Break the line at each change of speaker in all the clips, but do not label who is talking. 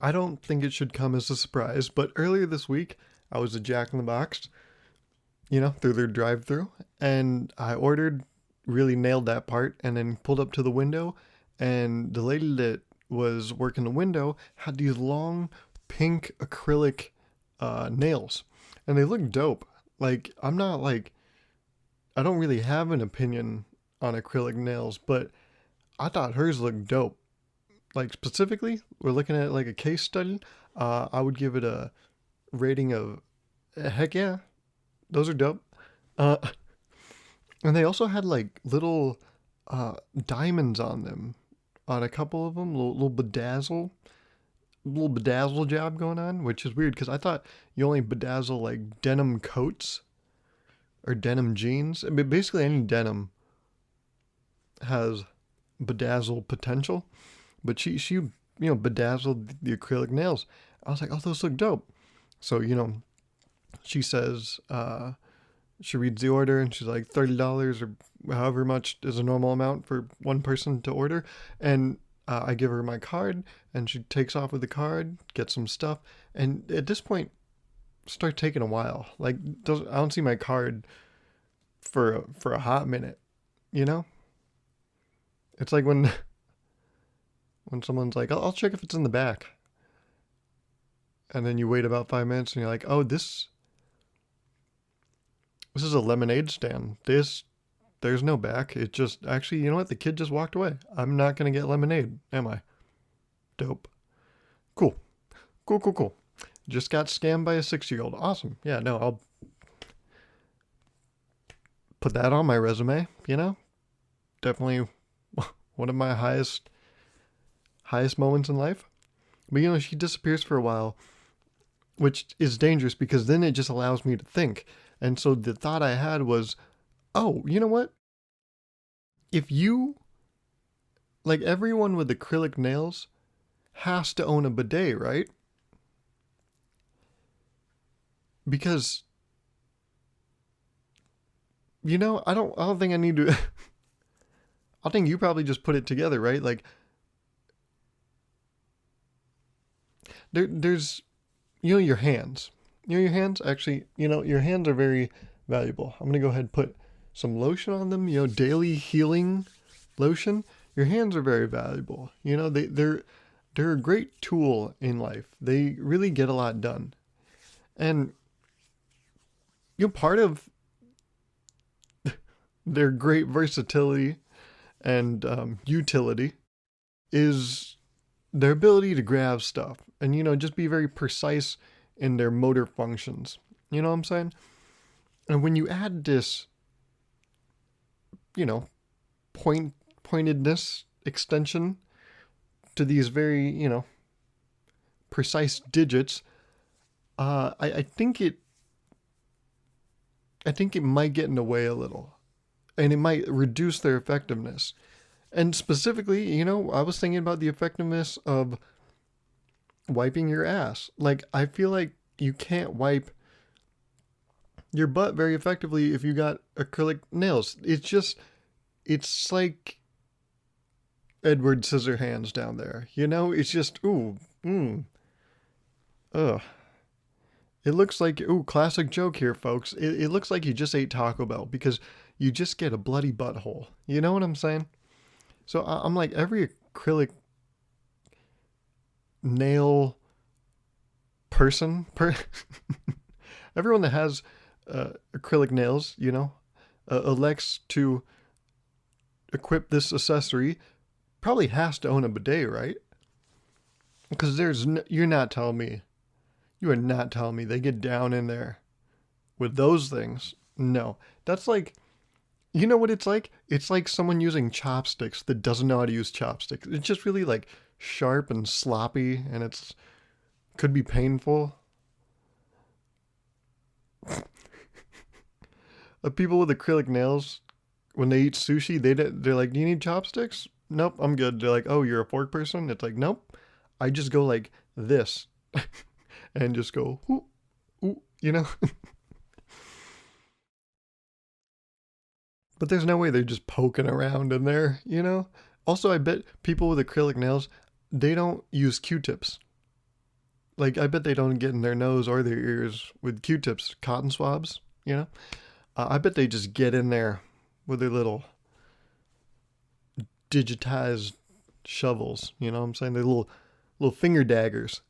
I don't think it should come as a surprise, but earlier this week, I was at Jack in the Box, through their drive through, and I ordered, really nailed that part, and then pulled up to the window, and the lady that was working the window had these long pink acrylic nails, and they look dope. Like, I'm not like, I don't really have an opinion on acrylic nails, but I thought hers looked dope. Like, specifically, we're looking at like a case study. I would give it a rating of heck yeah, those are dope. Uh, and they also had like little diamonds on them, on a couple of them, little bedazzle job going on, which is weird because I thought you only bedazzle like denim coats or denim jeans. I mean, basically any denim has bedazzle potential, but she bedazzled the acrylic nails. I was like, oh, those look dope. So she says, she reads the order and she's like $30 or however much is a normal amount for one person to order. And I give her my card and she takes off with the card, gets some stuff. And at this point, start taking a while. Like, I don't see my card for a hot minute, you know? It's like when someone's like, I'll check if it's in the back. And then you wait about 5 minutes and you're like, oh, this is a lemonade stand. There's no back. It just, actually, you know what? The kid just walked away. I'm not going to get lemonade, am I? Dope. Cool. Cool, cool, cool. Just got scammed by a 6-year-old. Awesome. Yeah, no, I'll put that on my resume, Definitely one of my highest moments in life. But she disappears for a while, which is dangerous because then it just allows me to think. And so the thought I had was, oh, you know what? If you, like, everyone with acrylic nails has to own a bidet, right? Because I don't think I need to I think you probably just put it together, right? Like, there's your hands. Your hands actually, your hands are very valuable. I'm going to go ahead and put some lotion on them, daily healing lotion. Your hands are very valuable. They're a great tool in life. They really get a lot done. And part of their great versatility and utility is their ability to grab stuff and just be very precise in their motor functions. You know what I'm saying? And when you add this, you know, pointedness extension to these very, precise digits, I think it might get in the way a little, and it might reduce their effectiveness. And specifically, I was thinking about the effectiveness of wiping your ass. Like, I feel like you can't wipe your butt very effectively if you got acrylic nails. It's like Edward Scissorhands down there. It's just, ooh, ugh. It looks like, ooh, classic joke here, folks. It looks like you just ate Taco Bell because you just get a bloody butthole. You know what I'm saying? So I'm like, every acrylic nail person, everyone that has acrylic nails, elects to equip this accessory probably has to own a bidet, right? Because you're not telling me, you are not telling me they get down in there with those things. No, that's like, you know what it's like? It's like someone using chopsticks that doesn't know how to use chopsticks. It's just really like sharp and sloppy, and it's could be painful. People with acrylic nails, when they eat sushi, they're like, "Do you need chopsticks?" Nope, I'm good. They're like, "Oh, you're a fork person." It's like, nope. I just go like this, and just go, ooh, ooh, But there's no way they're just poking around in there. Also, I bet people with acrylic nails, they don't use Q-tips. Like, I bet they don't get in their nose or their ears with Q-tips, cotton swabs, you know? I bet they just get in there with their little digitized shovels, you know what I'm saying? They're little finger daggers.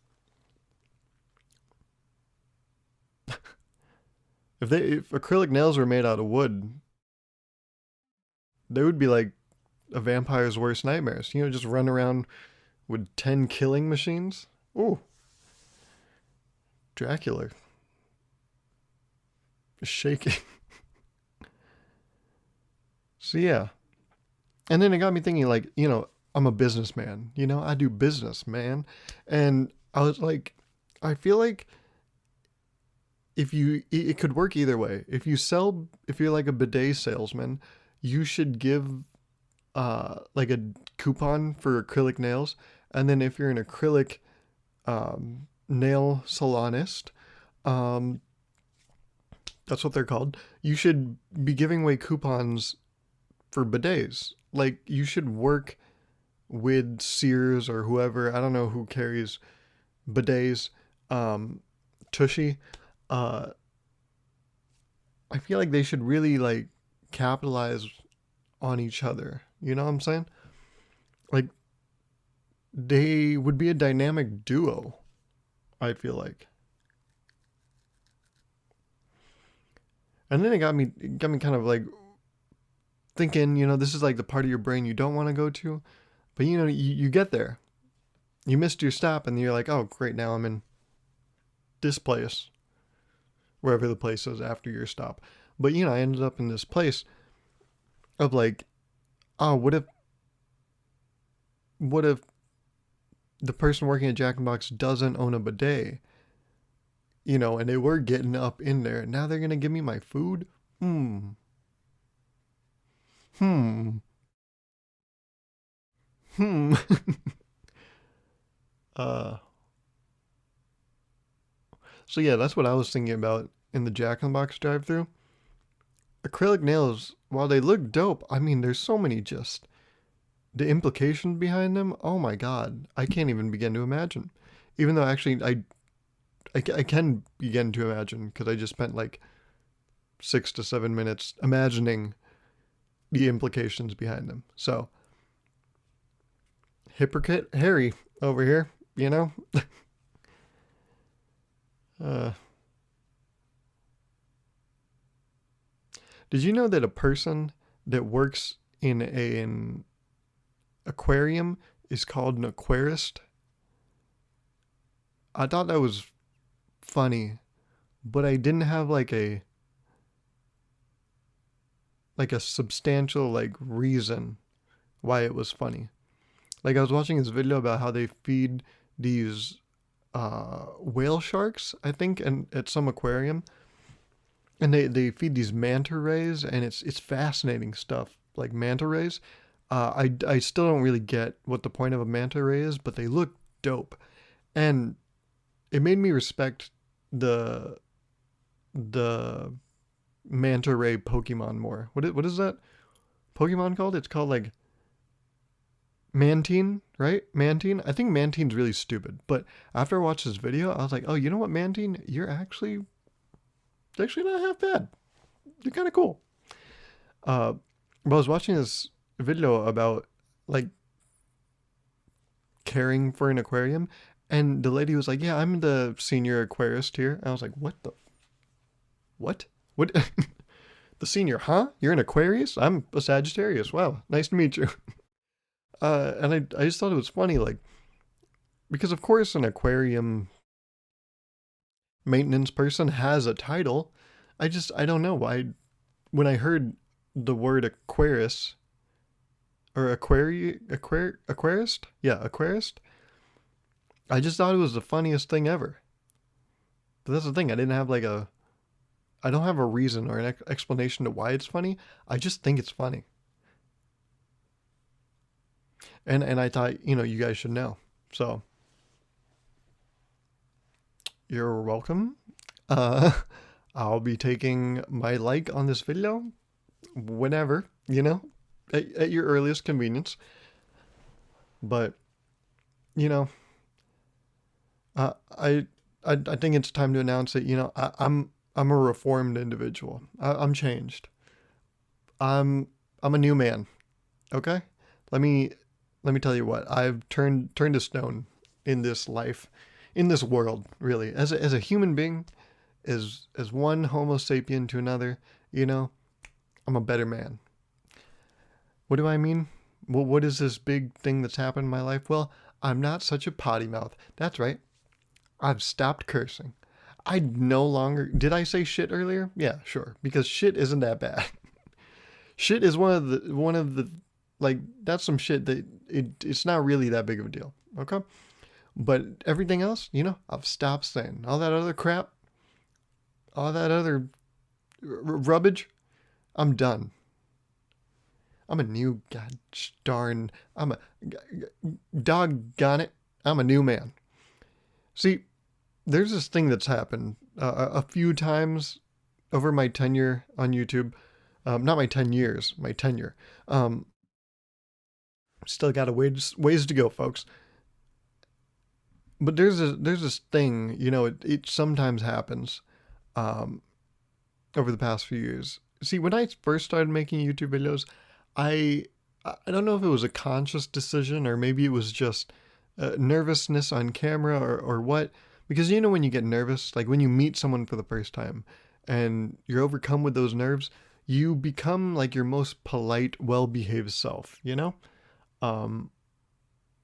If acrylic nails were made out of wood, they would be like a vampire's worst nightmares. You know, just run around with 10 killing machines. Ooh, Dracula is shaking. So yeah. And then it got me thinking, like, I'm a businessman. I do business, man. And I was like, I feel like it could work either way. If you're like a bidet salesman, you should give like a coupon for acrylic nails. And then if you're an acrylic nail salonist, um, that's what they're called. You should be giving away coupons for bidets. Like, you should work with Sears or whoever. I don't know who carries bidets. Tushy. Uh, I feel like they should really like capitalize on each other. You know what I'm saying? Like, they would be a dynamic duo. I feel like. And then it got me kind of like thinking, this is like the part of your brain you don't want to go to, but you get there. You missed your stop and you're like, "Oh, great, now I'm in this place." Wherever the place is after your stop. But I ended up in this place of like, oh, what if the person working at Jack in the Box doesn't own a bidet? And they were getting up in there. Now they're gonna give me my food? Hmm. Hmm. Hmm. uh so yeah, that's what I was thinking about in the Jack in the Box drive through. Acrylic nails, while they look dope, I mean there's so many just the implications behind them. Oh my god. I can't even begin to imagine. Even though actually I can begin to imagine because I just spent like 6 to 7 minutes imagining the implications behind them. So, hypocrite Harry over here, you know? uh, did you know that a person that works in an aquarium is called an aquarist? I thought that was funny, but I didn't have like a substantial like reason why it was funny. Like, I was watching this video about how they feed these whale sharks, I think, and at some aquarium, and they feed these manta rays, and it's fascinating stuff. Like manta rays, I still don't really get what the point of a manta ray is, but they look dope, and it made me respect the the manta ray Pokemon more. What is that Pokemon called? It's called like Mantine, right? Mantine. I think Mantine's really stupid, but after I watched this video, I was like, oh, you know what, Mantine? It's actually not half bad. You're kind of cool. Uh, but I was watching this video about like caring for an aquarium, and the lady was like, "Yeah, I'm the senior aquarist here." And I was like, "What the what? What? The senior? Huh? You're an Aquarius? I'm a Sagittarius. Wow, nice to meet you." And I just thought it was funny, like, because of course an aquarium maintenance person has a title. I don't know why. When I heard the word Aquarius or aquarist, yeah, aquarist, I just thought it was the funniest thing ever. But that's the thing. I don't have a reason or an explanation to why it's funny. I just think it's funny. And I thought, you guys should know. So, you're welcome. Uh, I'll be taking my like on this video whenever, at your earliest convenience. But, you know, I, I think it's time to announce that, I'm a reformed individual. I'm changed. I'm a new man. Okay? Let me let me tell you what. I've turned to stone in this life, in this world, really. As a human being, as one homo sapien to another, you know, I'm a better man. What do I mean? Well, what is this big thing that's happened in my life? Well, I'm not such a potty mouth. That's right. I've stopped cursing. I no longer did I say shit earlier? Yeah, sure. Because shit isn't that bad. Shit is one of the like that's some shit that it's not really that big of a deal. Okay? But everything else, I've stopped saying. All that other crap, all that other rubbish, I'm done. I'm a new god darn I'm a doggone it. I'm a new man. See, there's this thing that's happened a few times over my tenure on YouTube. Not my 10 years, my tenure. Um, Still got a ways to go, folks. But there's this thing, it sometimes happens um, over the past few years. See, when I first started making YouTube videos, I I don't know if it was a conscious decision or maybe it was just nervousness on camera or what. Because when you get nervous, like when you meet someone for the first time and you're overcome with those nerves, you become like your most polite, well-behaved self. Um,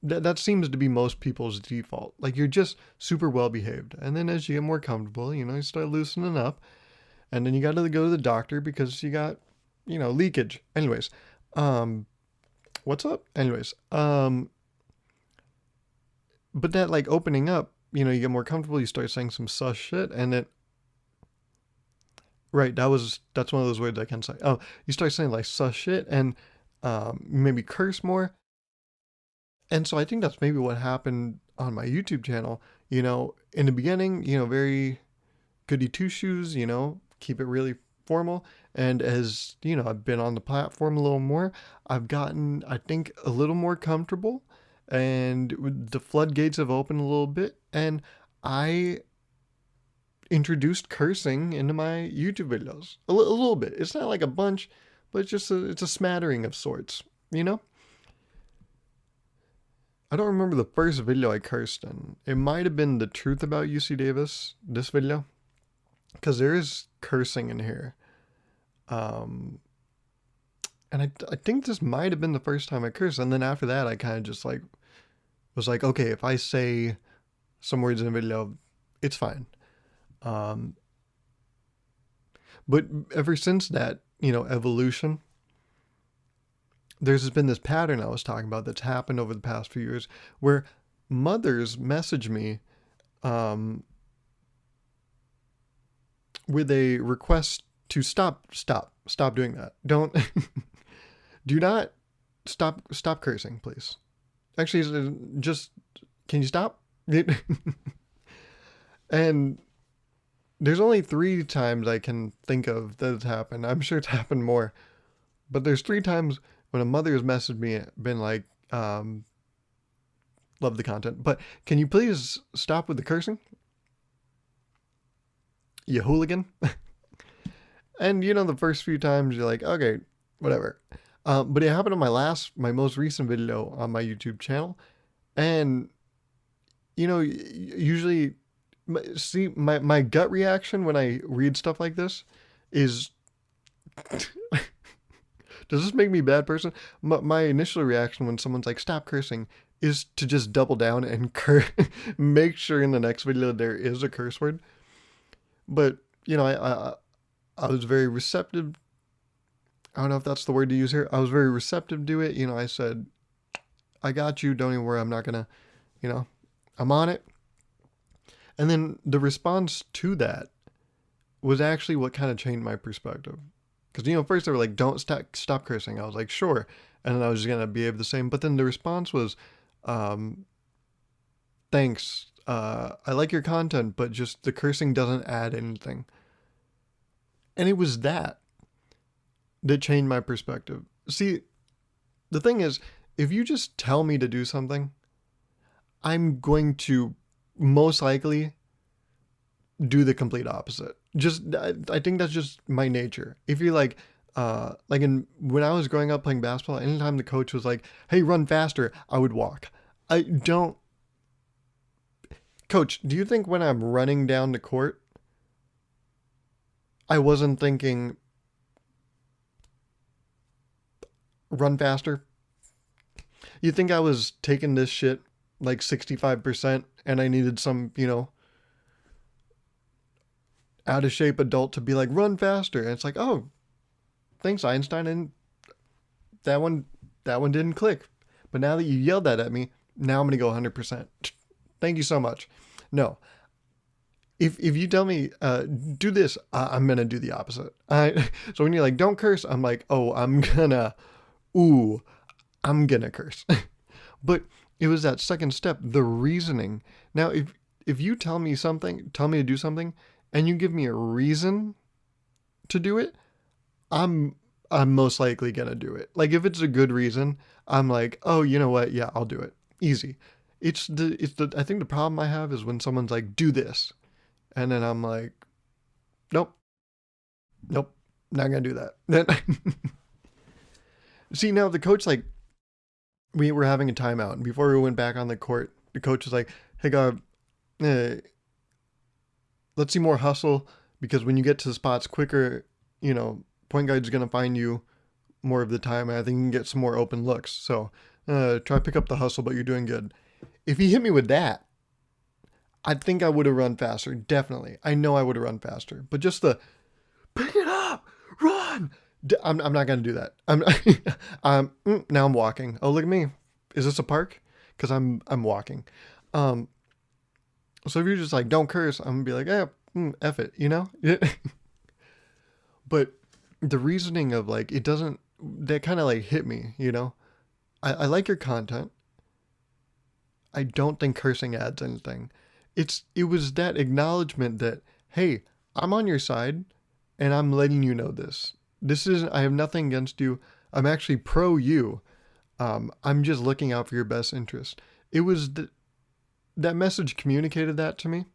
that seems to be most people's default. Like you're just super well-behaved, and then as you get more comfortable, you start loosening up, and then you got to go to the doctor because you got, leakage. Anyways, um, what's up? Anyways, but that like opening up, you get more comfortable, you start saying some sus shit, and it right, that's one of those words I can say. Oh, you start saying like sus shit and maybe curse more. And so I think that's maybe what happened on my YouTube channel. In the beginning, very goody two shoes, keep it really formal. And as, I've been on the platform a little more, I've gotten, I think, a little more comfortable and the floodgates have opened a little bit. And I introduced cursing into my YouTube videos a little bit. It's not like a bunch, but it's a smattering of sorts, you know? I don't remember the first video I cursed in. It might have been the truth about UC Davis, this video, because there is cursing in here. Um, and I think this might have been the first time I cursed. And then after that, I kind of just like was like, okay, if I say some words in a video, it's fine. Um, but ever since that, evolution, there's been this pattern I was talking about that's happened over the past few years where mothers message me um, with a request to stop doing that. Don't do not stop cursing, please. Actually, just can you stop? And there's only 3 times I can think of that it's happened. I'm sure it's happened more, but there's 3 times when a mother has messaged me, been like, love the content, but can you please stop with the cursing? You hooligan. And the first few times you're like, okay, whatever. But it happened on my most recent video on my YouTube channel. And, usually, see, my gut reaction when I read stuff like this is, does this make me a bad person? My initial reaction when someone's like, stop cursing, is to just double down and make sure in the next video there is a curse word. But, I was very receptive. I don't know if that's the word to use here. I was very receptive to it. I said, I got you. Don't even worry. I'm not going to, I'm on it. And then the response to that was actually what kind of changed my perspective. Because, first they were like, don't stop cursing. I was like, sure. And then I was just going to behave the same. But then the response was, thanks. I like your content, but just the cursing doesn't add anything. And it was that changed my perspective. See, the thing is, if you just tell me to do something, I'm going to most likely do the complete opposite. Just I think that's just my nature. If you're like in when I was growing up playing basketball, anytime the coach was like, "Hey, run faster," I would walk. I don't Coach, do you think when I'm running down the court, I wasn't thinking run faster? You think I was taking this shit like 65% and I needed some, out of shape adult to be like, run faster? And it's like, oh, thanks, Einstein. And that one, that one didn't click. But now that you yelled that at me, now I'm going to go 100%. Thank you so much. No. If you tell me, do this, I'm going to do the opposite. So when you're like, don't curse, I'm like, oh, I'm going to curse. But it was that second step, the reasoning. Now, if you tell me to do something, and you give me a reason to do it, I'm most likely gonna do it. Like if it's a good reason, I'm like, oh, you know what? Yeah, I'll do it. Easy. It's the I think the problem I have is when someone's like, do this, and then I'm like, nope, nope, not gonna do that. Then see now the coach like we were having a timeout, and before we went back on the court, the coach was like, hey, God, let's see more hustle because when you get to the spots quicker, point guard's gonna find you more of the time, and I think you can get some more open looks. So try to pick up the hustle, but you're doing good. If he hit me with that, I think I would have run faster. Definitely, I know I would have run faster. But just the pick it up, run. I'm not gonna do that. Now I'm walking. Oh, look at me. Is this a park? Because I'm walking. So if you're just like, don't curse, I'm gonna be like, F it, But the reasoning of like, it doesn't, that kind of like hit me, I like your content. I don't think cursing adds anything. It was that acknowledgement that, hey, I'm on your side and I'm letting you know this. This isn't, I have nothing against you. I'm actually pro you. I'm just looking out for your best interest. It was that message communicated that to me.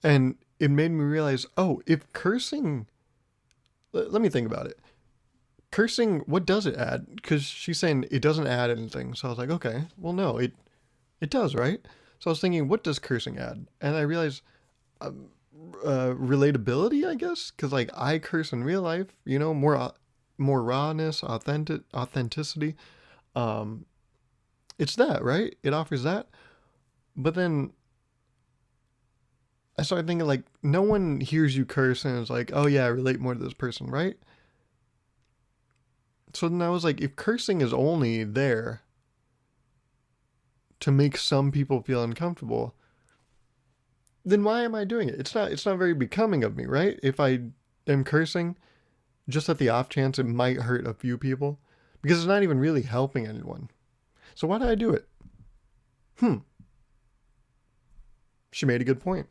And it made me realize, oh, if cursing, let me think about it. Cursing, what does it add? Because she's saying it doesn't add anything. So I was like, okay, well, no, it does, right? So I was thinking, what does cursing add? And I realized relatability, I guess, because like I curse in real life, more rawness, authenticity. It's that, right? It offers that. But then I started thinking like no one hears you curse and is like, oh yeah, I relate more to this person, right? So then I was like, if cursing is only there to make some people feel uncomfortable, then why am I doing it? It's not very becoming of me, right? If I am cursing just at the off chance it might hurt a few people, because it's not even really helping anyone. So why did I do it? She made a good point.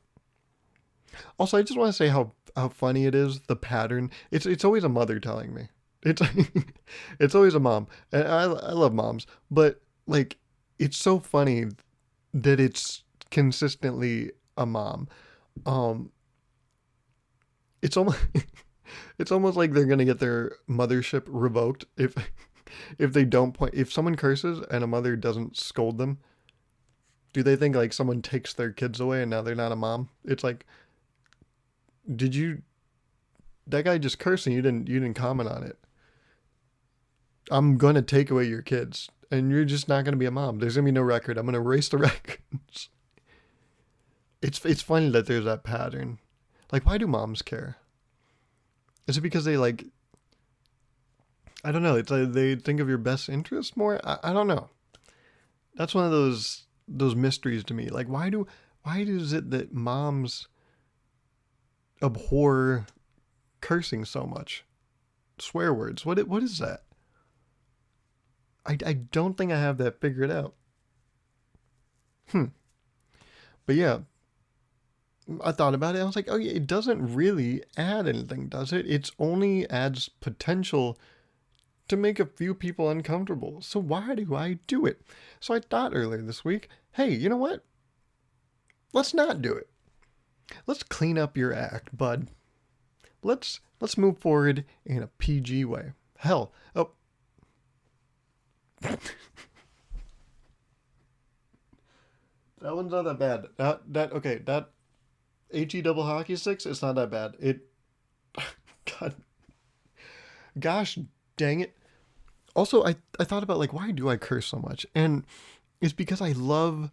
Also, I just want to say how funny it is, the pattern. It's always a mother telling me. It's it's always a mom. And I love moms, but like it's so funny that it's consistently a mom. Um it's almost it's almost like they're going to get their mothership revoked if they don't point if someone curses and a mother doesn't scold them. Do they think like someone takes their kids away and now they're not a mom? It's like did you that guy just cursing you didn't comment on it. I'm gonna take away your kids and you're just not gonna be a mom. There's gonna be no record. I'm gonna erase the records. It's funny that there's that pattern. Like why do moms care? Is it because they like I don't know, it's like they think of your best interest more? I don't know. That's one of those mysteries to me. Like why is it that moms abhor cursing so much? Swear words. What is that? I don't think I have that figured out. But yeah, I thought about it. I was like, oh yeah, it doesn't really add anything, does it? It's only adds potential to make a few people uncomfortable. So why do I do it? So I thought earlier this week, hey, you know what? let's not do it. Let's clean up your act, bud. Let's move forward in a PG way. Hell, oh, that one's not that bad. That HE double hockey sticks. It's not that bad. God, gosh, dang it. Also, I thought about like why do I curse so much, and it's because I love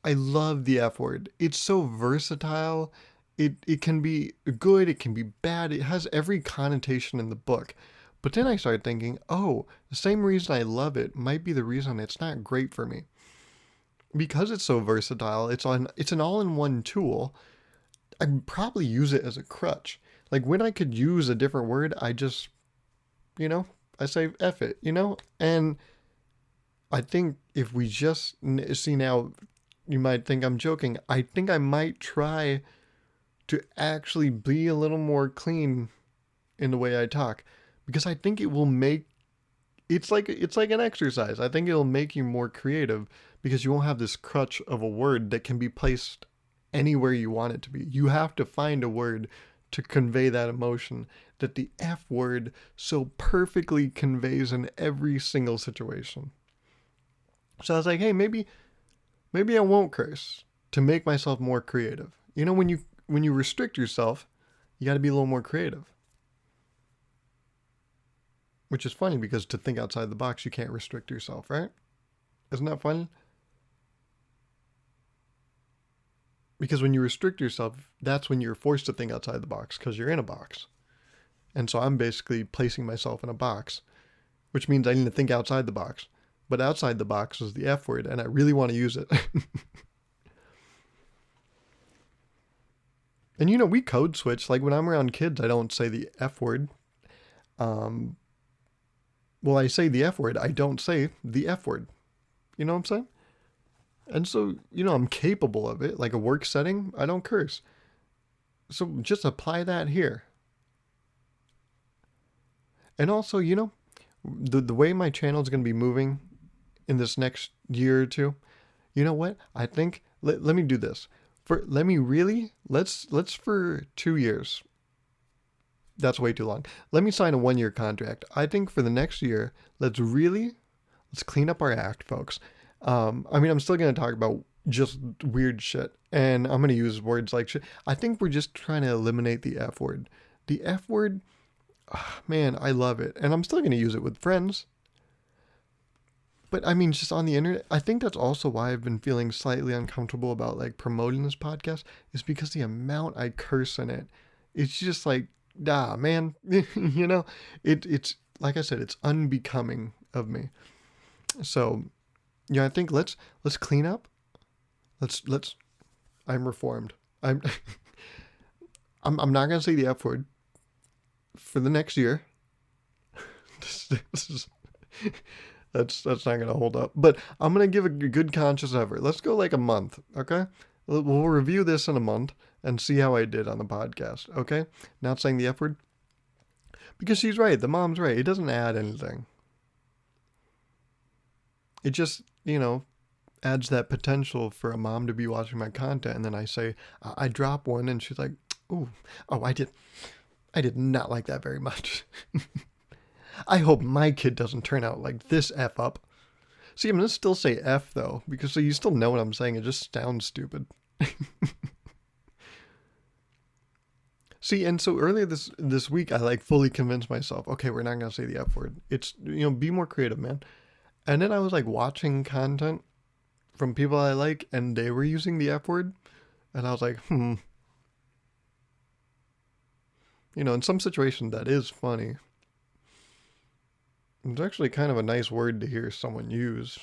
the F word. It's so versatile. It can be good, it can be bad. It has every connotation in the book. But then I started thinking, oh, the same reason I love it might be the reason it's not great for me. Because it's so versatile, it's an all-in-one tool. I'd probably use it as a crutch. Like when I could use a different word, I just, you know, I say F it, And I think if we just see now, you might think I'm joking. I think I might try to actually be a little more clean in the way I talk, because I think it will make it's like an exercise. I think it'll make you more creative because you won't have this crutch of a word that can be placed anywhere you want it to be. You have to find a word to convey that emotion that the F word so perfectly conveys in every single situation. So I was like, hey, maybe I won't curse to make myself more creative. When you restrict yourself, you got to be a little more creative. Which is funny because to think outside the box, you can't restrict yourself, right? Isn't that funny? Because when you restrict yourself, that's when you're forced to think outside the box because you're in a box. And so I'm basically placing myself in a box, which means I need to think outside the box. But outside the box is the F word, and I really want to use it. And we code switch. Like when I'm around kids, I don't say the F word. Well, I say the F word. I don't say the F word. You know what I'm saying? And so, I'm capable of it. Like a work setting, I don't curse. So just apply that here. And also, the way my channel is going to be moving in this next year or two, you know what? I think, let me do this. Let's for 2 years. That's way too long. Let me sign a 1-year contract. I think for the next year, let's clean up our act, folks. I'm still going to talk about just weird shit, and I'm going to use words like shit. I think we're just trying to eliminate the F word. The F word, man, I love it. And I'm still going to use it with friends. But just on the internet, I think that's also why I've been feeling slightly uncomfortable about like promoting this podcast, is because the amount I curse in it. It's just like, man, it's like I said, it's unbecoming of me. So, I think let's clean up. I'm reformed. I'm I'm not gonna say the F word for the next year. That's not gonna hold up. But I'm gonna give a good conscious effort. Let's go like a month, okay? We'll review this in a month and see how I did on the podcast, okay? Not saying the F word. Because she's right, the mom's right. It doesn't add anything. It just, adds that potential for a mom to be watching my content, and then I say, I drop one, and she's like, oh, I did not like that very much. I hope my kid doesn't turn out like this F up. See, I'm going to still say F, though, because so you still know what I'm saying. It just sounds stupid. See, and so earlier this week, I like fully convinced myself, okay, we're not going to say the F word. It's, be more creative, man. And then I was like watching content from people I like, and they were using the F word. And I was like, in some situation that is funny. It's actually kind of a nice word to hear someone use.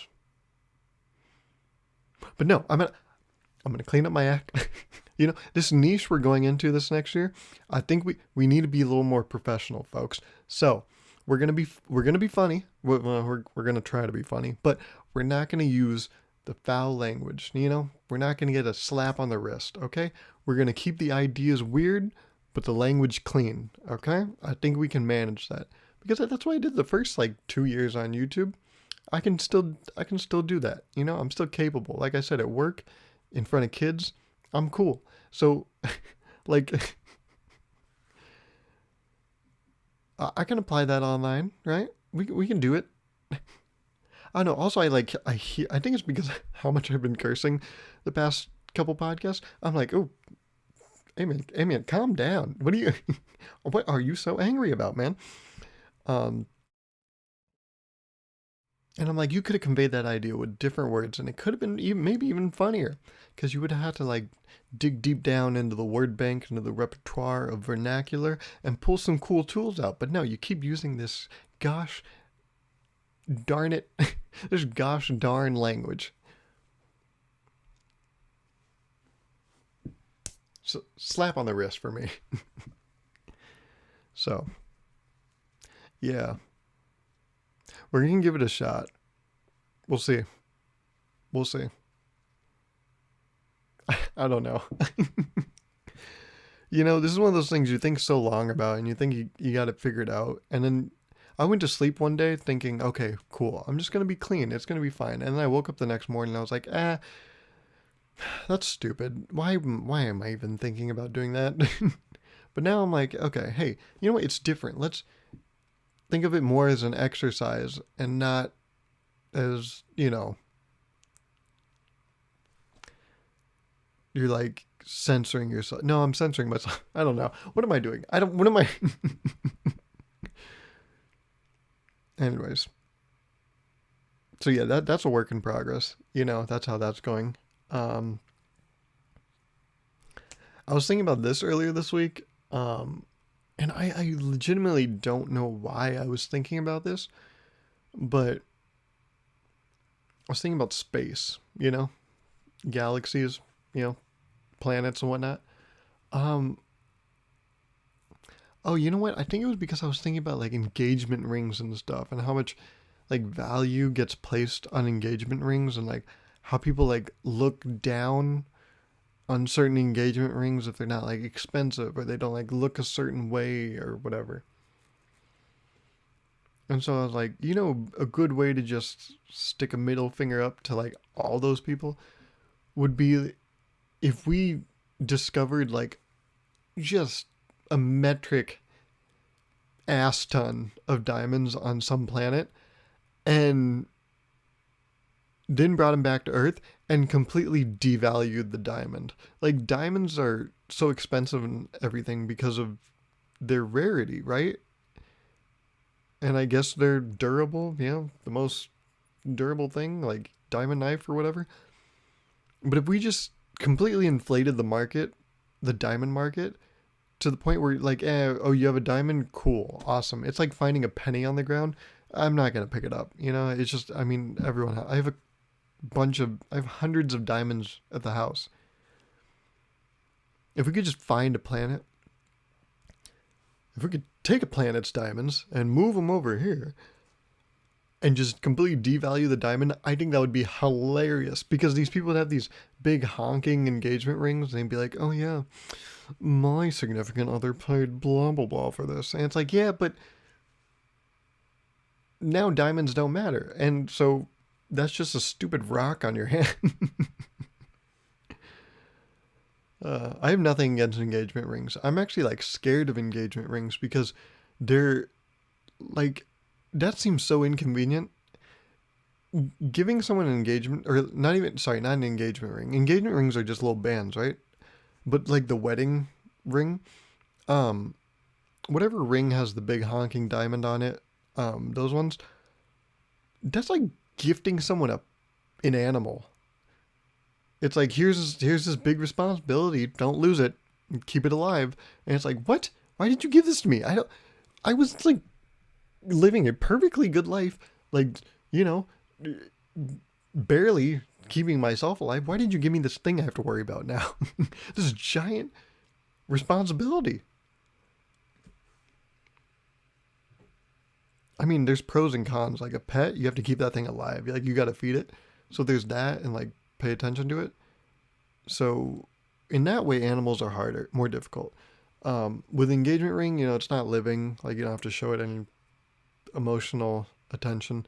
But no, I'm gonna clean up my act. This niche we're going into this next year, I think we need to be a little more professional, folks. So we're gonna be funny. We're gonna try to be funny, but we're not gonna use the foul language. We're not gonna get a slap on the wrist. Okay, we're gonna keep the ideas weird, but the language clean. Okay, I think we can manage that. Because that's what I did the first 2 years on YouTube. I can still do that. I'm still capable. Like I said, at work, in front of kids, I'm cool. So, like, I can apply that online, right? We can do it. I know. Also, I think it's because how much I've been cursing the past couple podcasts. I'm like, oh, hey man, calm down. What are you? What are you so angry about, man? Um, and I'm like, you could have conveyed that idea with different words, and it could have been even maybe even funnier, because you would have had to like dig deep down into the word bank, into the repertoire of vernacular, and pull some cool tools out. But no, you keep using this gosh darn it, this gosh darn language. So slap on the wrist for me. So yeah, we're gonna give it a shot. We'll see. We'll see. I don't know. This is one of those things you think so long about and you think you got it figured out. And then I went to sleep one day thinking, okay, cool. I'm just going to be clean. It's going to be fine. And then I woke up the next morning and I was like, that's stupid. Why am I even thinking about doing that? But now I'm like, okay, hey, you know what? It's different. Let's think of it more as an exercise and not as, you're like censoring yourself. No, I'm censoring myself. I don't know. What am I doing? What am I? Anyways. So yeah, that's a work in progress. That's how that's going. Um, I was thinking about this earlier this week. And I legitimately don't know why I was thinking about this, but I was thinking about space, galaxies, you know, planets and whatnot. Um, oh, you know what? I think it was because I was thinking about like engagement rings and stuff and how much like value gets placed on engagement rings and like how people like look down on certain engagement rings if they're not like expensive or they don't like look a certain way or whatever. And so I was like, a good way to just stick a middle finger up to like all those people would be if we discovered like just a metric ass ton of diamonds on some planet and then brought them back to Earth and completely devalued the diamond. Like diamonds are so expensive and everything because of their rarity, right? And I guess they're durable, the most durable thing, like diamond knife or whatever. But if we just completely inflated the market, the diamond market, to the point where like, oh, you have a diamond, cool, awesome. It's like finding a penny on the ground. I'm not gonna pick it up. It's just, I mean, everyone. I have hundreds of diamonds at the house. If we could just find a planet, if we could take a planet's diamonds and move them over here, and just completely devalue the diamond, I think that would be hilarious because these people would have these big honking engagement rings and they'd be like, oh yeah, my significant other paid blah blah blah for this. And it's like, yeah, but now diamonds don't matter. And so that's just a stupid rock on your hand. I have nothing against engagement rings. I'm actually like scared of engagement rings because they're like, that seems so inconvenient. Giving someone an engagement, or not even, sorry, not an engagement ring. Engagement rings are just little bands, right? But like the wedding ring, um, whatever ring has the big honking diamond on it, those ones, that's like gifting someone an animal. It's like here's this big responsibility. Don't lose it. Keep it alive. And it's like, what? Why did you give this to me? I was like living a perfectly good life, like you know, barely keeping myself alive. Why did you give me this thing I have to worry about now? This giant responsibility. I mean, there's pros and cons. Like a pet, you have to keep that thing alive. Like you got to feed it. So there's that, and like pay attention to it. So in that way, animals are harder, more difficult. With engagement ring, it's not living. Like you don't have to show it any emotional attention.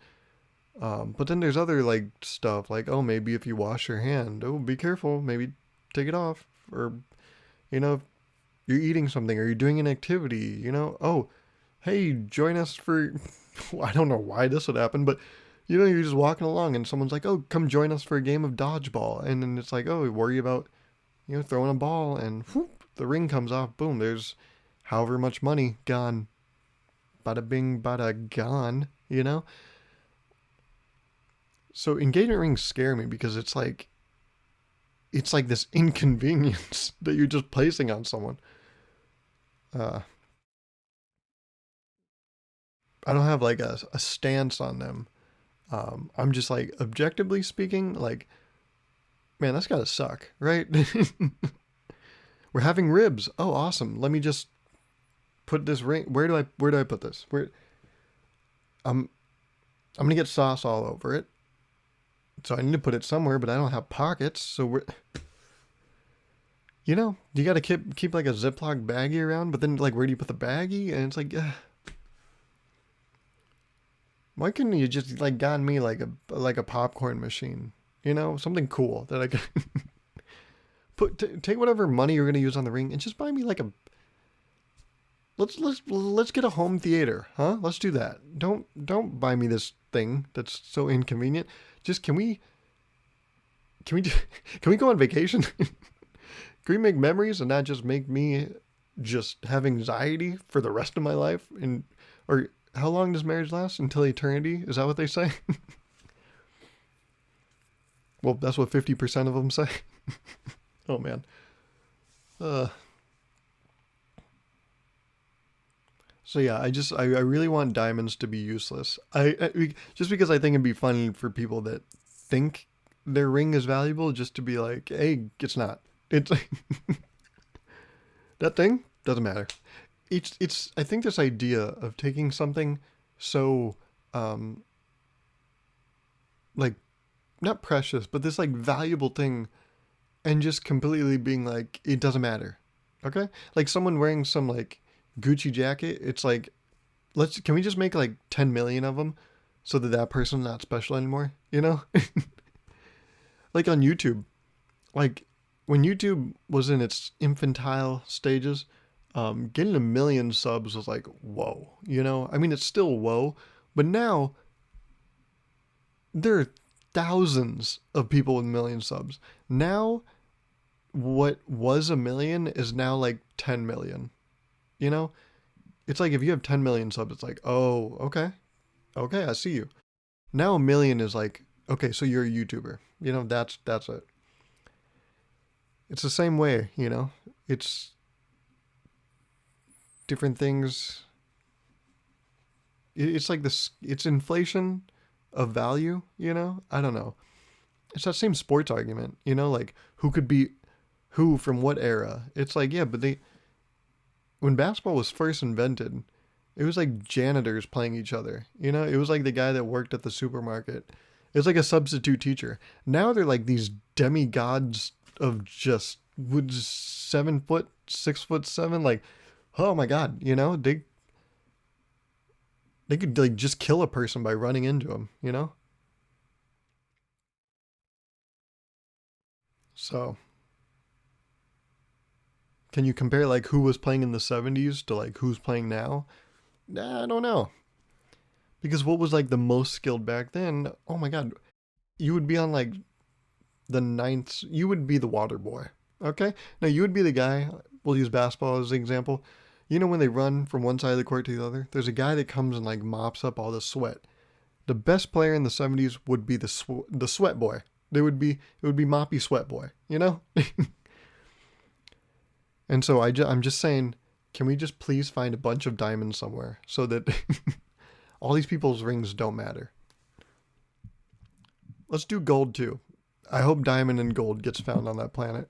But then there's other like stuff like, oh, maybe if you wash your hand, oh, be careful, maybe take it off or, you know, you're eating something or you're doing an activity, oh, hey, join us for, I don't know why this would happen, but you're just walking along and someone's like, oh, come join us for a game of dodgeball. And then it's like, oh, worry about, throwing a ball and whoop, the ring comes off. Boom, there's however much money gone. Bada bing, bada gone. So engagement rings scare me because it's like this inconvenience that you're just placing on someone. Uh, I don't have like a stance on them. I'm just like, objectively speaking, like, man, that's gotta suck, right? We're having ribs. Oh, awesome. Let me just put this ring. Where do I put this? I'm I'm gonna get sauce all over it. So I need to put it somewhere, but I don't have pockets. So you gotta keep like a Ziploc baggie around. But then like, where do you put the baggie? And it's like, why couldn't you just like gotten me like a popcorn machine? Something cool that I could take whatever money you're gonna use on the ring and just buy me like a. Let's get a home theater, huh? Let's do that. Don't buy me this thing that's so inconvenient. Just can we can we go on vacation? Can we make memories and not just make me just have anxiety for the rest of my life? Or how long does marriage last? Until eternity? Is that what they say? Well, that's what 50% of them say. Oh man. Uh. So yeah, I really want diamonds to be useless. Just because I think it'd be funny for people that think their ring is valuable, just to be like, hey, it's not. It's that thing doesn't matter. It's I think this idea of taking something so like, not precious, but this like valuable thing, and just completely being like, it doesn't matter. Okay? Like someone wearing some like Gucci jacket, it's like, can we just make like 10 million of them so that person's not special anymore? Like on YouTube, like when YouTube was in its infantile stages, getting 1 million subs was like, whoa, I mean, it's still whoa, but now there are thousands of people with 1 million subs. Now, what was 1 million is now like 10 million. It's like if you have 10 million subs, it's like, oh, okay, I see you. Now 1 million is like, okay, so you're a YouTuber. That's it. It's the same way. It's different things. It's like this. It's inflation of value. I don't know. It's that same sports argument. Like who could beat who from what era? It's like, yeah, but when basketball was first invented, it was like janitors playing each other. It was like the guy that worked at the supermarket. It was like a substitute teacher. Now they're like these demigods of just 7 foot, 6'7". Like, oh my god, they could like just kill a person by running into them. So can you compare like who was playing in the 70s to like who's playing now? Nah, I don't know. Because what was like the most skilled back then? Oh my god. You would be on like the ninth, you would be the water boy. Okay? Now you would be the guy, we'll use basketball as an example. When they run from one side of the court to the other, there's a guy that comes and like mops up all the sweat. The best player in the 70s would be the sweat boy. It would be Moppy Sweat Boy, And so I'm just saying, can we just please find a bunch of diamonds somewhere so that all these people's rings don't matter? Let's do gold too. I hope diamond and gold gets found on that planet.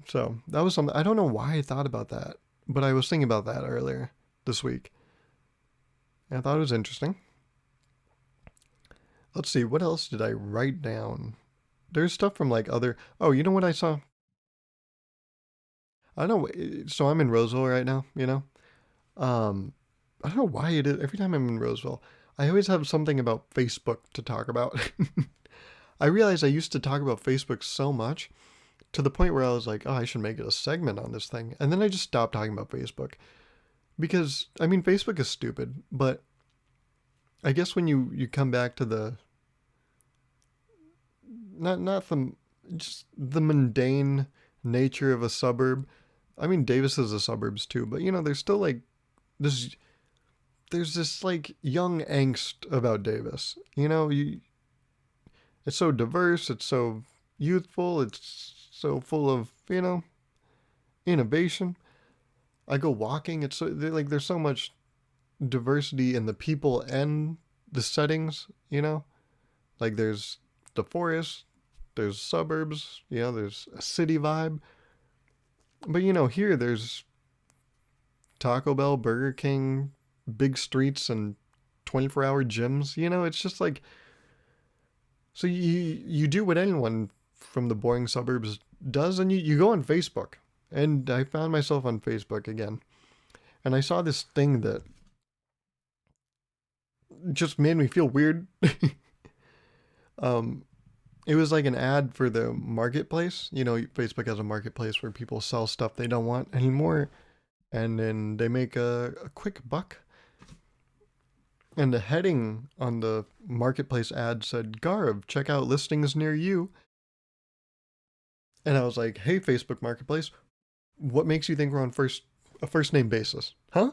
So that was something. I don't know why I thought about that, but I was thinking about that earlier this week. And I thought it was interesting. Let's see, what else did I write down? There's stuff from like other. Oh, you know what I saw? I don't know. So I'm in Roseville right now. I don't know why it is. Every time I'm in Roseville, I always have something about Facebook to talk about. I realize I used to talk about Facebook so much, to the point where I was like, oh, I should make it a segment on this thing. And then I just stopped talking about Facebook because, I mean, Facebook is stupid, but I guess when you come back to the, not the, just the mundane nature of a suburb. I mean, Davis is the suburbs too, but you know, there's still like this, there's this like young angst about Davis. You know, it's so diverse, it's so youthful, it's so full of, you know, innovation. I go walking, it's so like there's so much diversity in the people and the settings, you know? Like there's the forest, there's suburbs, you know, there's a city vibe. But you know, here there's Taco Bell, Burger King, big streets and 24-hour gyms. You know, it's just like so you do what anyone from the boring suburbs does and you go on Facebook. And I found myself on Facebook again. And I saw this thing that just made me feel weird. um it was like an ad for the marketplace. You know, Facebook has a marketplace where people sell stuff they don't want anymore and then they make a quick buck. And the heading on the marketplace ad said, Gauruv, check out listings near you. And I was like, hey, Facebook Marketplace, what makes you think we're on a first name basis? Huh?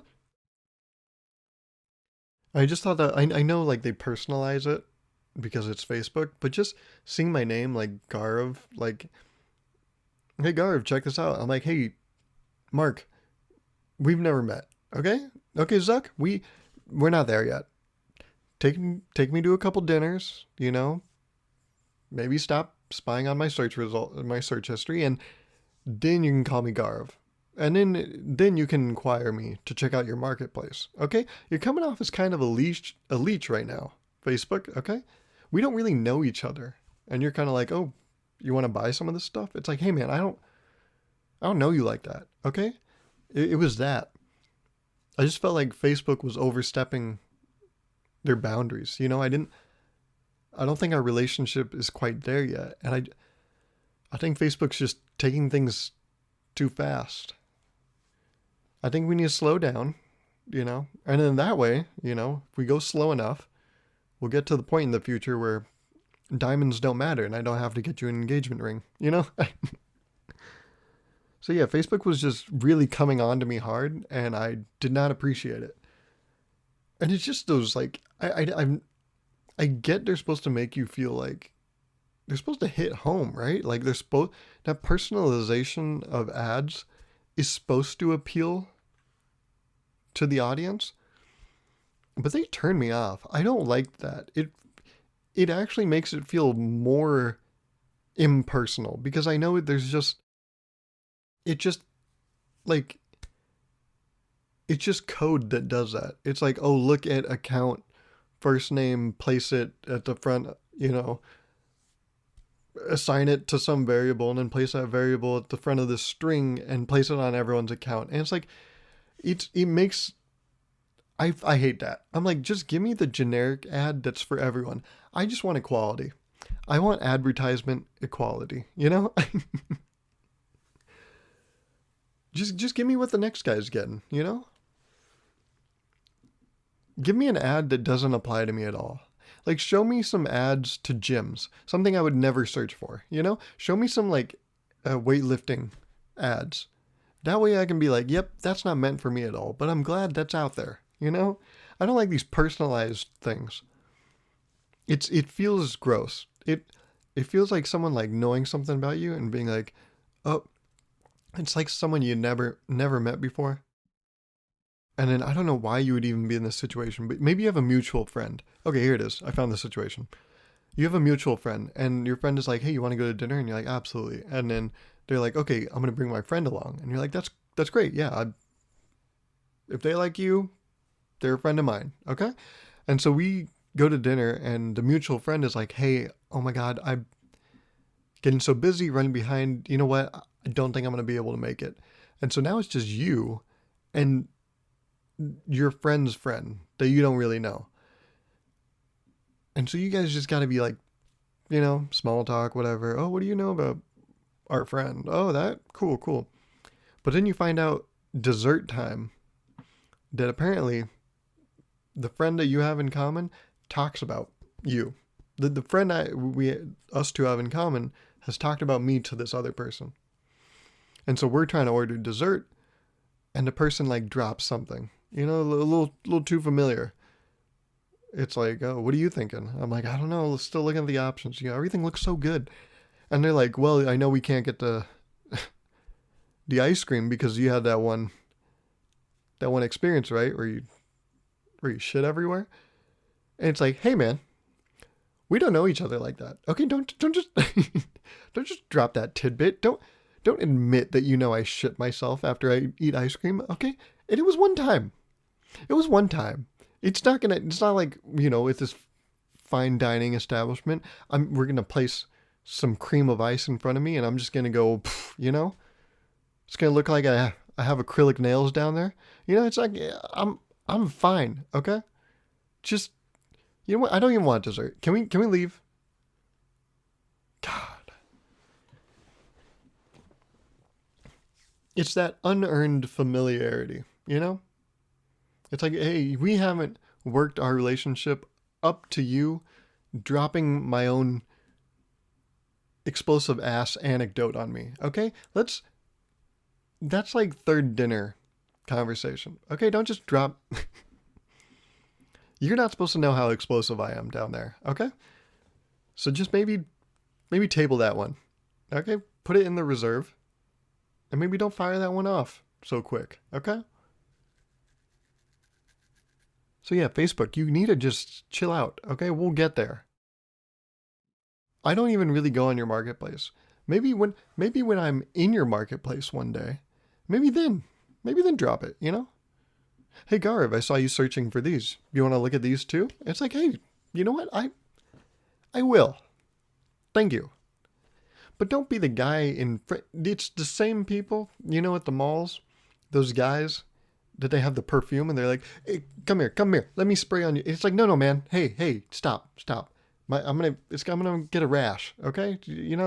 I just thought that I know like they personalize it because it's Facebook, but just seeing my name like Gauruv, like, hey Gauruv, check this out. I'm like, hey, Mark, we've never met. Okay? Okay, Zuck, we're not there yet. Take me to a couple dinners, you know? Maybe stop spying on my search history, and then you can call me Gauruv. And then you can inquire me to check out your marketplace. Okay? You're coming off as kind of a leech right now, Facebook, okay? We don't really know each other. And you're kind of like, "Oh, you want to buy some of this stuff?" It's like, "Hey man, I don't know you like that." Okay? It was that. I just felt like Facebook was overstepping their boundaries. You know, I don't think our relationship is quite there yet. And I think Facebook's just taking things too fast. I think we need to slow down, you know? And in that way, you know, if we go slow enough, we'll get to the point in the future where diamonds don't matter and I don't have to get you an engagement ring, you know? So yeah, Facebook was just really coming on to me hard and I did not appreciate it. And it's just those like I get they're supposed to make you feel like they're supposed to hit home, right? Like they're supposed that personalization of ads is supposed to appeal to the audience, but they turn me off. I don't like that. It actually makes it feel more impersonal because I know there's just it just like it's just code that does that. It's like, oh, look at account first name, place it at the front, you know, assign it to some variable and then place that variable at the front of the string and place it on everyone's account. And it's like it makes I hate that. I'm like, just give me the generic ad that's for everyone. I just want equality. I want advertisement equality, you know? just give me what the next guy's getting, you know? Give me an ad that doesn't apply to me at all. Like, show me some ads to gyms, something I would never search for, you know? Show me some, like, weightlifting ads. That way I can be like, yep, that's not meant for me at all, but I'm glad that's out there, you know? I don't like these personalized things. It feels gross. It feels like someone, like, knowing something about you and being like, oh, it's like someone you never met before. And then I don't know why you would even be in this situation, but maybe you have a mutual friend. Okay, here it is. I found the situation. You have a mutual friend, and your friend is like, "Hey, you want to go to dinner?" And you're like, "Absolutely." And then they're like, "Okay, I'm gonna bring my friend along," and you're like, "That's great. Yeah, if they like you, they're a friend of mine." Okay, and so we go to dinner, and the mutual friend is like, "Hey, oh my God, I'm getting so busy, running behind. You know what? I don't think I'm gonna be able to make it." And so now it's just you and your friend's friend that you don't really know. And so you guys just got to be like, you know, small talk, whatever. Oh, what do you know about our friend. Oh, that cool, cool. But then you find out dessert time that apparently the friend that you have in common talks about you. The friend us two have in common has talked about me to this other person. And so we're trying to order dessert, and the person like drops something, a little too familiar. It's like, oh, what are you thinking? I'm like, I don't know. Let's still looking at the options. Everything looks so good. And they're like, well, I know we can't get the ice cream because you had that one experience, right? Where you shit everywhere. And it's like, hey man, we don't know each other like that. Okay, don't just don't just drop that tidbit. Don't admit that I shit myself after I eat ice cream. Okay, and it was one time. It was one time. It's not like with this fine dining establishment. We're gonna place some cream of ice in front of me, and I'm just gonna go. It's gonna look like I have acrylic nails down there. It's like I'm fine. Okay, just what? I don't even want dessert. Can we leave? God. It's that unearned familiarity, It's like, hey, we haven't worked our relationship up to you dropping my own explosive ass anecdote on me. Okay? That's like third dinner conversation. Okay, don't just drop. You're not supposed to know how explosive I am down there. Okay? So just maybe table that one. Okay? Put it in the reserve. And maybe don't fire that one off so quick. Okay? So yeah, Facebook, you need to just chill out. Okay? We'll get there. I don't even really go on your marketplace. Maybe when I'm in your marketplace one day, maybe then drop it, Hey Gauruv, I saw you searching for these. You want to look at these too? It's like, hey, you know what? I will. Thank you. But don't be the guy it's the same people, at the malls, those guys that they have the perfume and they're like, hey, come here, let me spray on you. It's like, no, man, hey, stop. I'm gonna get a rash, okay?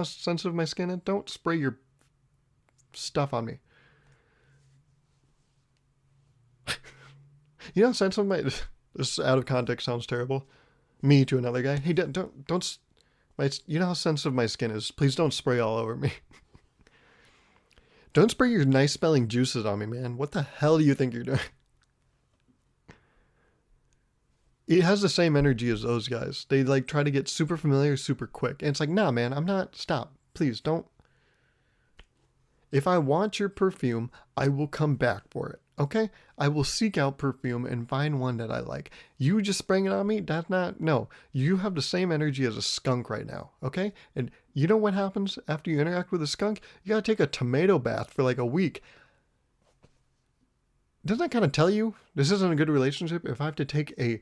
Sensitive my skin, don't spray your stuff on me. Sensitive my, this out of context sounds terrible. Me to another guy, hey, don't how sensitive my skin is. Please don't spray all over me. Don't spray your nice smelling juices on me, man. What the hell do you think you're doing? It has the same energy as those guys. They like try to get super familiar super quick. And it's like, nah, man, I'm not. Stop. Please don't. If I want your perfume, I will come back for it. Okay? I will seek out perfume and find one that I like. You just spraying it on me? That's not. No. You have the same energy as a skunk right now. Okay? And you know what happens after you interact with a skunk? You gotta take a tomato bath for like a week. Doesn't that kind of tell you this isn't a good relationship if I have to take a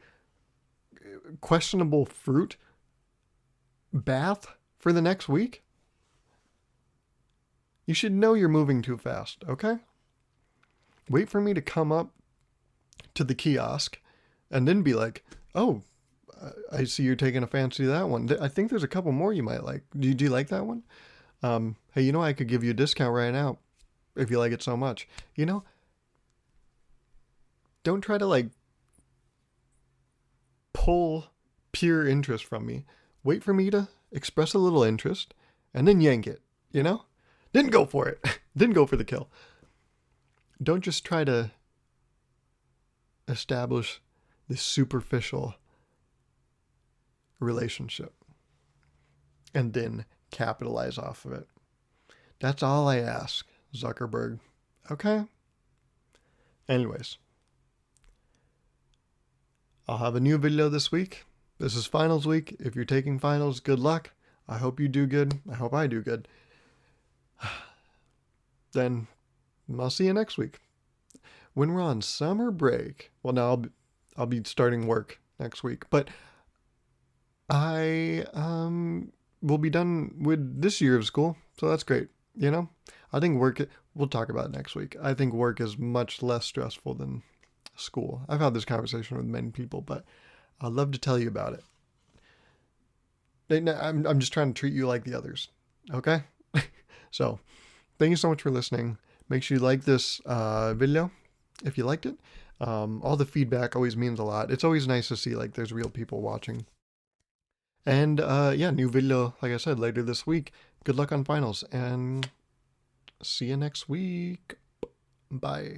questionable fruit bath for the next week? You should know you're moving too fast, okay? Wait for me to come up to the kiosk and then be like, oh, I see you're taking a fancy to that one. I think there's a couple more you might like. Do you like that one? Hey, I could give you a discount right now if you like it so much. Don't try to like pull pure interest from me. Wait for me to express a little interest and then yank it, Then go for it. Then go for the kill. Don't just try to establish this superficial relationship and then capitalize off of it. That's all I ask, Zuckerberg. Okay? Anyways, I'll have a new video this week. This is finals week. If you're taking finals, good luck. I hope you do good. I hope I do good. Then I'll see you next week. When we're on summer break, well, now I'll be starting work next week, but I will be done with this year of school, so that's great. I think we'll talk about it next week. I think work is much less stressful than school. I've had this conversation with many people, but I'd love to tell you about it. I'm just trying to treat you like the others, okay? So thank you so much for listening. Make sure you like this video if you liked it. All the feedback always means a lot. It's always nice to see like there's real people watching. And yeah, new video, like I said, later this week. Good luck on finals and see you next week. Bye.